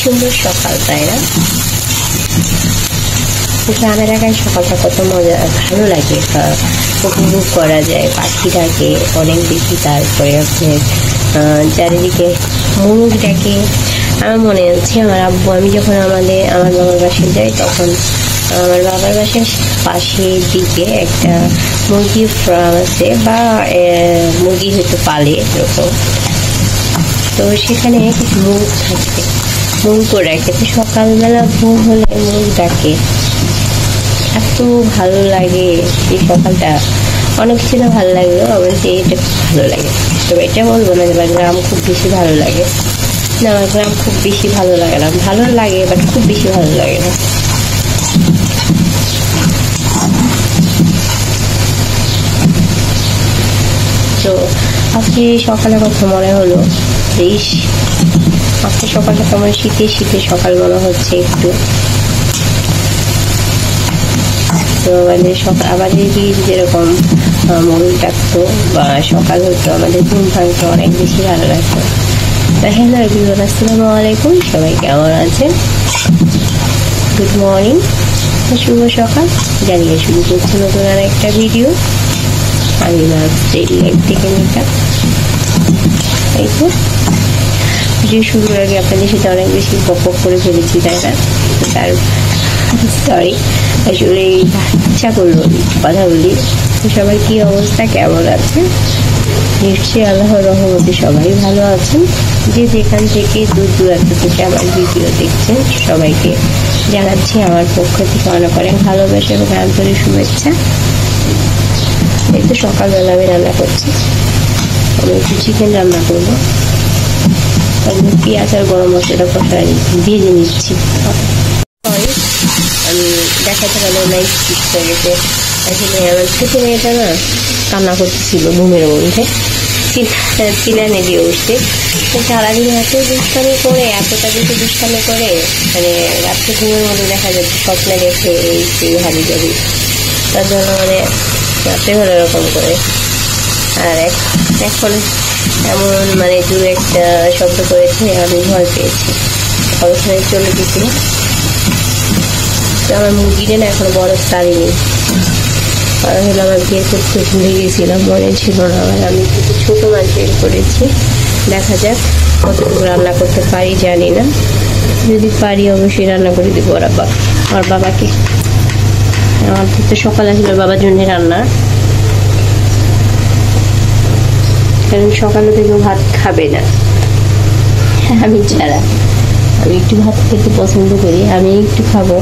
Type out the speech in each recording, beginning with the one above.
সুন্দর সকাল, তাই না? গ্রামের এলাকায় সকালটা কত মজা, ভালো লাগে, উপভোগ করা যায়। পাখি ডাকে অনেক বেশি, তারপরে হচ্ছে চারিদিকে মুরগ ডাকে। আমার মনে আছে আমার আব্বু, আমি যখন আমার বাবার বাসায় যাই, তখন আমার বাবার বাসার পাশের দিকে একটা মুরগির ফার্ম আছে, বা মুরগি হয়তো পালে এরকম। তো সেখানে কিছু মুরগ থাকবে, মুরগ রাখে। তো সকালবেলা ভোর হলে মুরগ ডাকে, এত ভালো লাগে এই সকালটা। অনেক কিছু না ভালো লাগলো, আমার এটা খুব ভালো লাগে। তবে এটা বলবো না যে গ্রাম খুব বেশি ভালো লাগে না, আমার গ্রাম খুব বেশি ভালো লাগে না, ভালো লাগে বাট খুব বেশি ভালো লাগে না। তো আজকে সকালের কথা মনে হলো, আজকে সকালটা কেমন শীতে শীতে সকাল মনে হচ্ছে একটু। তো আমাদের যেরকম মরুল ডাকতো বা সকাল হতো, আমাদের ঘুম ভাঙতো, অনেক বেশি ভালো লাগতো। হ্যালো এভরিওয়ান, আসসালামু আলাইকুম, সবাই কেমন আছেন? গুড মর্নিং, শুভ সকাল জানিয়ে শুরু করছি নতুন আর একটা ভিডিও। আমি ডেইলি লাইফ থেকে নিতাম। এই তো ভিডিও শুরুর আগে আপনাদের সাথে অনেক বেশি বক করে ফেলেছি, তাই না? তার সরি, আসলে ইচ্ছা করলো কথা বলি। সবাই কি অবস্থা, কেমন আছে? নিশ্চয়ই আল্লাহর রহমতে সবাই ভালো আছেন। যে যেখান থেকে দূর দূরান্ত থেকে আমার ভিডিও দেখছেন, সবাইকে জানাচ্ছি আমার পক্ষ থেকে অনেক অনেক ভালোবাসা এবং আন্তরিক শুভেচ্ছা। এই তো সকালবেলা আমি রান্না করছি, আমি একটু চিকেন রান্না করবো। আমি পেঁয়াজ আর গরম মশলাটা কষায় ভেজে নিচ্ছি। সরি, আমি দেখাতে পারলো না, স্কিপ হয়ে গেছে। আসলে আমার ছোট মেয়েটা না কান্না করতেছিল ঘুমের মধ্যে, চিলানে দিয়ে উঠছে। তো সারাদিন এত দুষ্টামি করে, এতটা বেশি দুষ্টামি করে, মানে রাত্রে ঘুমের মধ্যে দেখা যাচ্ছে স্বপ্নে দেখে এই সেই হাবি যাবি। তার জন্য মানে রাত্রে হলো এরকম করে। আর এখন এমন মানে দু একটা শব্দ করেছে, আমি ভয় পেয়েছি, ওখানে চলে গেছি। আমার মুরগিটা না এখন বড় ছাড়িনি, কারণ হলো আমার বের করতে ভুলে গেছিলাম, মনে ছিল না। আর আমি কিছু ছোটো মাছ বের করেছি, দেখা যাক কতটুকু রান্না করতে পারি জানি না। যদি পারি অবশ্যই রান্না করে দেবো আমার বাবাকে। আমার তো সকালে আসলে বাবার জন্য রান্না, কারণ সকালে থেকেও ভাত খাবে না আমি ছাড়া। আমি একটু ভাত খেতে পছন্দ করি, আমি একটু খাবো।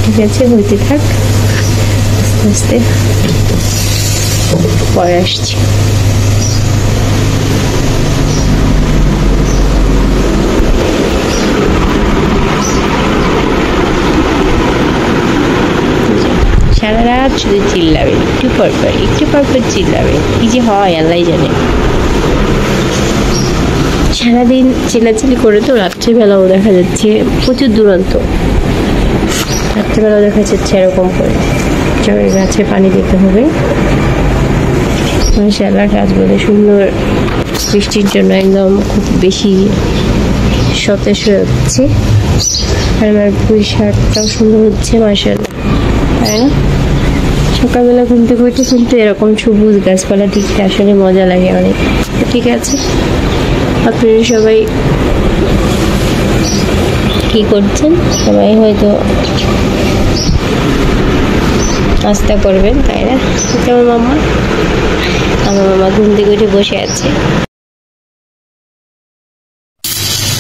ঠিক আছে, হইতে থাক, আস্তে আস্তে পরে আসছি। সারা রাত শুধু চিল্লাবে, একটু পরপর চিল্লাবে, কি যে হয় আল্লাহ জানে। সারাদিন চিল্লাচিল্লি করে তো রাত্রিবেলাও দেখা যাচ্ছে প্রচুর দুরন্ত, রাত্রিবেলাও দেখা যাচ্ছে এরকম করে। জমির গাছে পানি দিতে হবে। মাশাআল্লাহ, গাছগুলো সুন্দর, বৃষ্টির জন্য একদম খুব বেশি সতেজ হচ্ছে। আর আমার পুঁই শাকটাও সুন্দর হচ্ছে মাশাআল্লাহ, তাই না? সকালবেলা ঘুম থেকে উঠে কিন্তু এরকম সবুজ গাছপালা দেখতে আসলে মজা লাগে অনেক। ঠিক আছে, আপনারা সবাই কি করছেন? সবাই হয়তো নাস্তা করবেন, তাই না? আমার মামা ঘুম থেকে উঠে বসে আছে।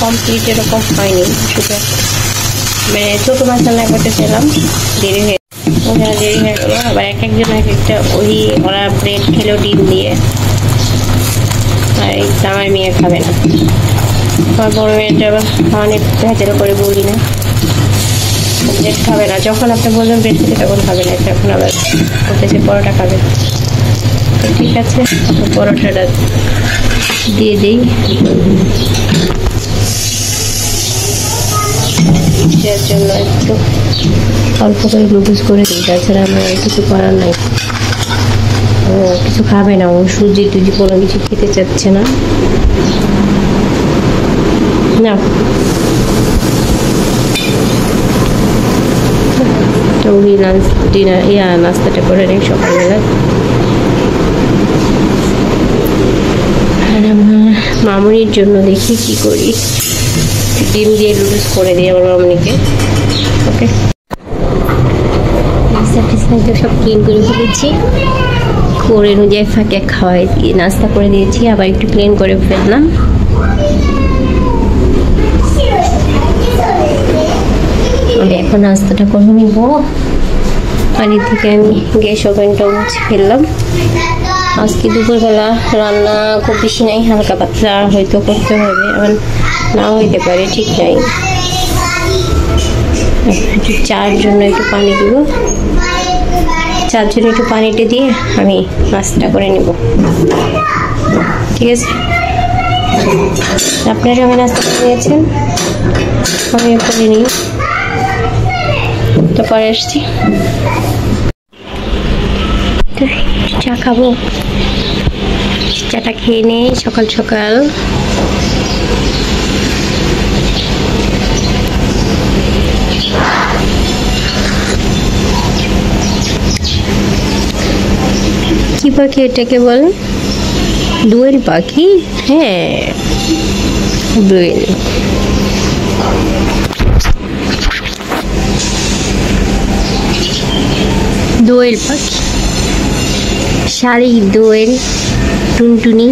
কমপ্লিট এরকম হয়নি, শুধু মানে ছোটো মাছ রান্না করতেছিলাম, দেরি হয়ে গেলো। আবার একজন এক একটা ওরা ব্রেড খেলো ডিম দিয়ে, আর এই আমার মেয়ে খাবে না। আমার বড় মেয়েটা আবার খাওয়ানোর ভেজালো করে বলি না, ব্রেড খাবে না। যখন আপনি বলবেন ব্রেড খেতে তখন খাবে না, এখন আবার বলতেছে পরোটা খাবে। তো ঠিক আছে, পরোটাটা দিয়ে দিই। যার জন্য একটু অল্প করে নুডলস করে দিই, তাছাড়া আমার কিছু করার নাই। ও কিছু খাবে না, ও সুজি টুজি কোনো কিছু খেতে চাচ্ছে না। না ওই লাঞ্চ ডিনার নাস্তাটা করে নেই সকালবেলা। আর আমার মামুনির জন্য দেখি কি করি, ডিম দিয়ে লুডুস করে দিই আমার মামুনিকে। ওকে, সব ক্লিন করে ফেলেছি, করে অনুযায়ী ফাঁকে খাওয়াই দিয়ে নাস্তা করে দিয়েছি, আবার একটু ক্লিন করে ফেললাম। এখন নাস্তাটা করে নিব। পানি থেকে আমি গ্যাস ওভেনটা মুছে ফেললাম। আজকে দুপুরবেলা রান্না খুব বেশি নাই, হালকা পাতলা হয়তো করতে হবে, আবার নাও হইতে পারে, ঠিক নাই। একটু চার জন্য একটু পানি দিব, চার জন্য একটু পানিটা দিয়ে আমি নাস্তা করে নিব, ঠিক আছে? আপনারা সবাই নাস্তা করে নিয়েছেন, আমিও করে নিই, তো পরে আসছি। চা খাবো, চাটা খেয়ে নেই সকাল সকাল। কি পাখি এটাকে বলে? দোয়েল পাখি। হ্যাঁ, দোয়েল। দোয়েল পাখি, শালিক, দোয়েল, টুনটুনি,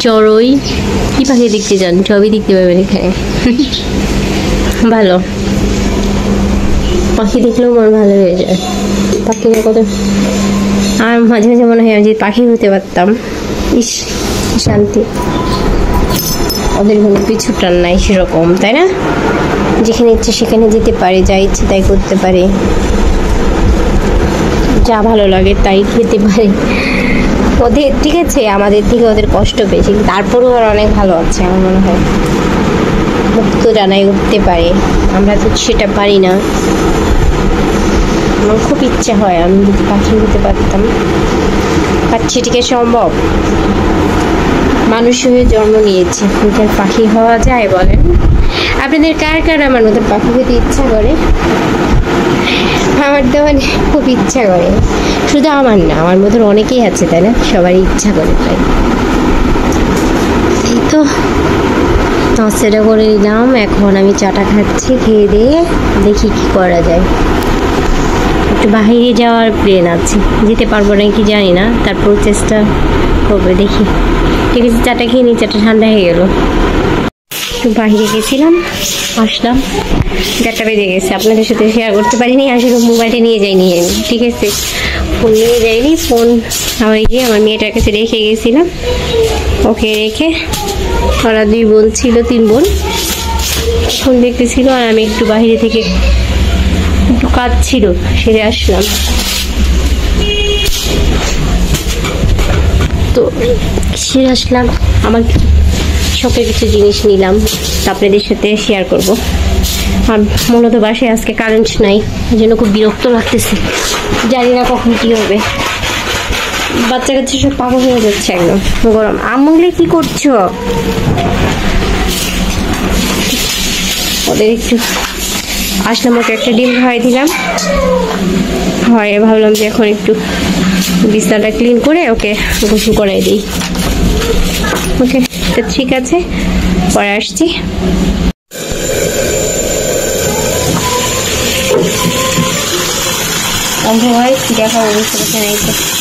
চড়ুই। কি পাখি দেখতে চান সবই দেখতে পাবেন এখানে। ভালো পাখি দেখলেও মন ভালো হয়ে যায়। পাখির কত, আর মাঝে মাঝে মনে হয় যে পাখি হতে পারতাম, ইস শান্তি। ওদের কোনো পিছু টান নাই সেরকম, তাই না? যেখানে ইচ্ছে সেখানে যেতে পারে, যা ইচ্ছে তাই করতে পারে, যা ভালো লাগে তাই খেতে পারে। ওদের ঠিক আছে, আমাদের থেকে ওদের কষ্ট বেশি, তারপরেও আর অনেক ভালো আছে আমার মনে হয়। মুক্ত ডানায় উঠতে পারে, আমরা তো সেটা পারি না। আমার খুব ইচ্ছা হয় আমি যদি পাখি হতে পারতাম, আর সেটিকে সম্ভব? মানুষ হয়ে জন্ম নিয়েছি, কিন্তু পাখি হওয়া যায় বলেন? আপনাদের কার কার আমার মতো পাখি হতে ইচ্ছা করে? আমার তো মানে খুব ইচ্ছা করে, শুধু আমার না, আমার মতন অনেকেই আছে, তাই না? সবারই ইচ্ছা করে। তাই এই তো নাস্তাটা করে নিলাম, এখন আমি চাটা খাচ্ছি, খেয়ে দিয়ে দেখি কি করা যায়। একটু বাইরে যাওয়ার প্ল্যান আছে, যেতে পারবো না কি জানি না, তারপর চেষ্টা করবে, দেখি। ঠিক আছে, চাটা খেয়ে নিই, চাটা ঠান্ডা হয়ে গেল। একটু বাইরে গেছিলাম, আসলাম, 4টা বেজে গেছে। আপনাদের সাথে শেয়ার করতে পারিনি, আসলে মোবাইলটা নিয়ে যাইনি আমি, ঠিক আছে? ফোন নিয়ে যাইনি, ফোন আমার গিয়ে আমার মেয়েটার কাছে রেখে গেছিলাম। ওকে রেখে ওরা 2 বোন ছিল, 3 বোন ফোন দেখতেছিল, আর আমি একটু বাইরে থেকে একটু কাজ ছিল সেরে আসলাম। তো সেরে আসলাম, আমার শখের কিছু জিনিস নিলাম, আপনাদের সাথে শেয়ার করব। আর মূলত বাসায় আজকে কারেন্ট নাই, এই জন্য খুব বিরক্ত লাগতেছে, জানি না কখন কি হবে। বাচ্চা কাচ্চা সব পাগল হয়ে যাচ্ছে একদম গরম। আমলে কি করছো? ওদের একটু আসলাম, ওকে একটা ডিম খাওয়াই দিলাম, হয় ভাবলাম যে এখন একটু বিছানাটা ক্লিন করে ওকে গোসল করাই দিই। ওকে, তো ঠিক আছে, পরে আসছি।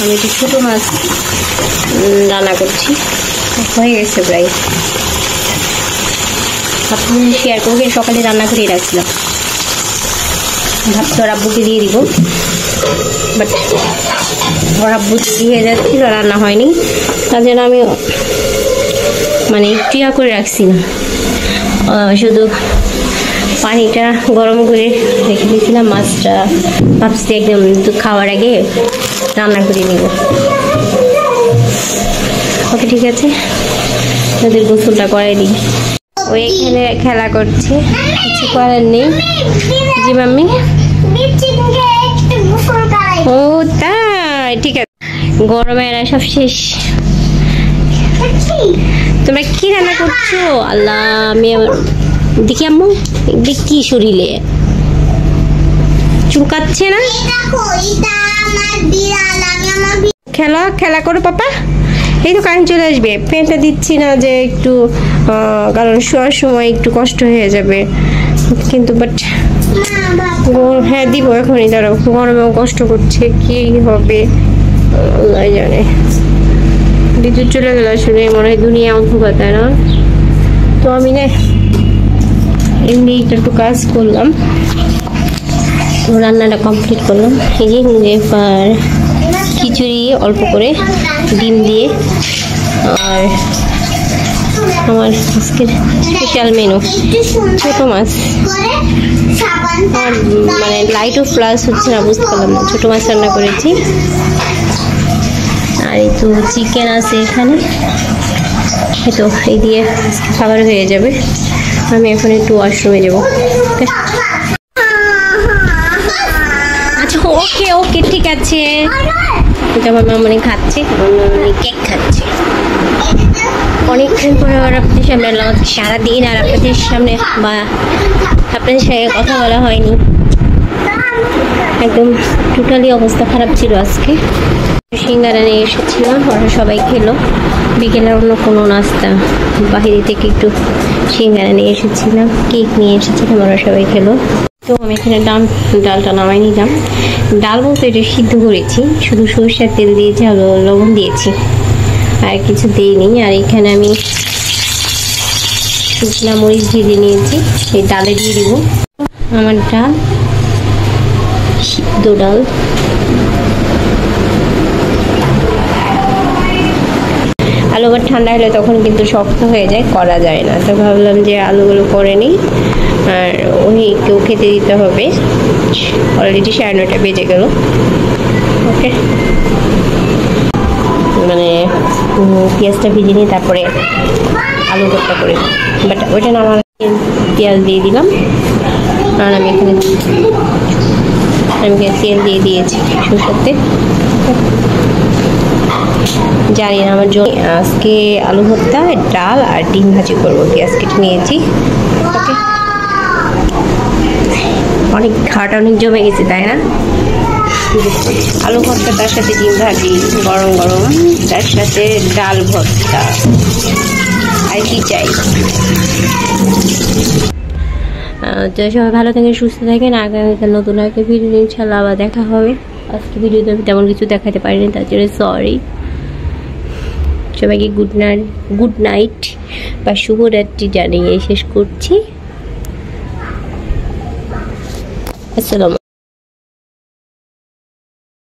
আমি একটু ছোটো মাছ রান্না করছি, হয়ে গেছে প্রায়। আপনি শেয়ার করবেন, সকালে রান্না করে রাখছিলাম, ভাবছি ওর আব্বুকে দিয়ে দিব, বাট ওর আব্বু দিয়ে যাচ্ছিল, রান্না হয়নি, তার জন্য আমি মানে টিয়া করে রাখছি না, শুধু পানিটা গরম করে রেখে দিয়েছিলাম। মাছটা ভাবছি একদম খাওয়ার আগে রান্না করে নিব। ওকে, ঠিক আছে, ওদের গোসলটা করাই দিই। ওই এখানে খেলা করছে, কিছু করার নেই। জি মাম্মি, ও তাই, ঠিক আছে। গরমে এরা সব শেষ, তোমরা কি রান্না করছো? আল্লাহ, আমি আবার দেখি আম্মু, কি শরীরে চুলকাচ্ছে না? খেলা খেলা করো পাপা। এই তো কারেন্ট চলে আসবে। ফ্যানটা দিচ্ছি না যে একটু, কারণ শোয়ার সময় একটু কষ্ট হয়ে যাবে, কিন্তু বাট হ্যাঁ দিব এখনই। দাঁড়াও, গরমেও কষ্ট করছে, কি হবে আল্লাহ জানে। বিদ্যুৎ চলে গেল, আসলে মনে হয় দুনিয়া অন্ধকার, তাই না? তো আমি না এমনি একটু কাজ করলাম, তো রান্নাটা কমপ্লিট করলাম। এই যে খিচুড়ি অল্প করে ডিম দিয়ে, আর আমার আজকের স্পেশাল মেনু ছোট মাছ। আর মানে লাইট ও প্লাস হচ্ছে না, বুঝতে পারলাম না। ছোট মাছ রান্না করেছি, আর এই তো চিকেন আছে এখানে। এই তো এই দিয়ে আজকে খাবার হয়ে যাবে। আমি এখন একটু ওয়াশরুমে যাবো। আচ্ছা, ওকে ওকে, ঠিক আছে। আমার মামনি খাচ্ছে, কেক খাচ্ছে। অনেকক্ষণ পরে আর আপনাদের সামনে এলাম, সারাদিন আর আপনাদের সামনে বা আপনাদের সঙ্গে কথা বলা হয়নি। একদম টোটালি অবস্থা খারাপ ছিল আজকে। সিঙ্গারা নিয়ে এসেছিলাম, ওরা সবাই খেলো। বিকেলের অন্য কোনো নাস্তা বাহিরে থেকে একটু সিঙ্গারা নিয়ে এসেছিলাম, কেক নিয়ে এসেছিলাম, ওরা সবাই খেলো। তো আমি এখানে ডালটা নামাই নিলাম। ডাল বলতে এটা সিদ্ধ করেছি, শুধু সরষের তেল দিয়েছি, লবণ দিয়েছি, আর কিছু দিইনি। আর এখানে আমি শুকনা মরিচ ভেজে নিয়েছি, এই ডালে দিয়ে দিব। আমার ডাল, সিদ্ধ ডাল। আলু আবার ঠান্ডা হলে তখন কিন্তু শক্ত হয়ে যায়, করা যায় না। তো ভাবলাম যে আলুগুলো করে নিই, আর কেউ খেতে দিতে হবে। অলরেডি 9:30 বেজে গেল। ওকে, মানে পেঁয়াজটা ভেজে নিই, তারপরে আলু ভর্তা করে। বাট ওইটা না, আমার পেঁয়াজ দিয়ে দিলাম। আর আমি এখানে তেল দিয়ে দিয়েছি সরষের তেল। জানি না আমার জন্য আজকে আলু ভর্তা, ডাল আর ডিম ভাজি করবো। পেঁয়াজ কেটে নিয়েছি। ওকে, অনেক ঘাট অনেক জমে গেছে, তাই না? আলু ভর্তা, তার সাথে ডিম ভাজি গরম গরম, তার সাথে ডাল ভর্তা, আর কি চাই। তো সবাই ভালো থাকেন, সুস্থ থাকেন। আগামীকাল নতুন একটা ভিডিও ইনশাল্লাহ আবার দেখা হবে। আজকে ভিডিওতে আমি তেমন কিছু দেখাতে পারিনি, তার জন্য সরি। সবাইকে গুড নাইট বা শুভরাত্রি জানিয়ে শেষ করছি। আসসালামু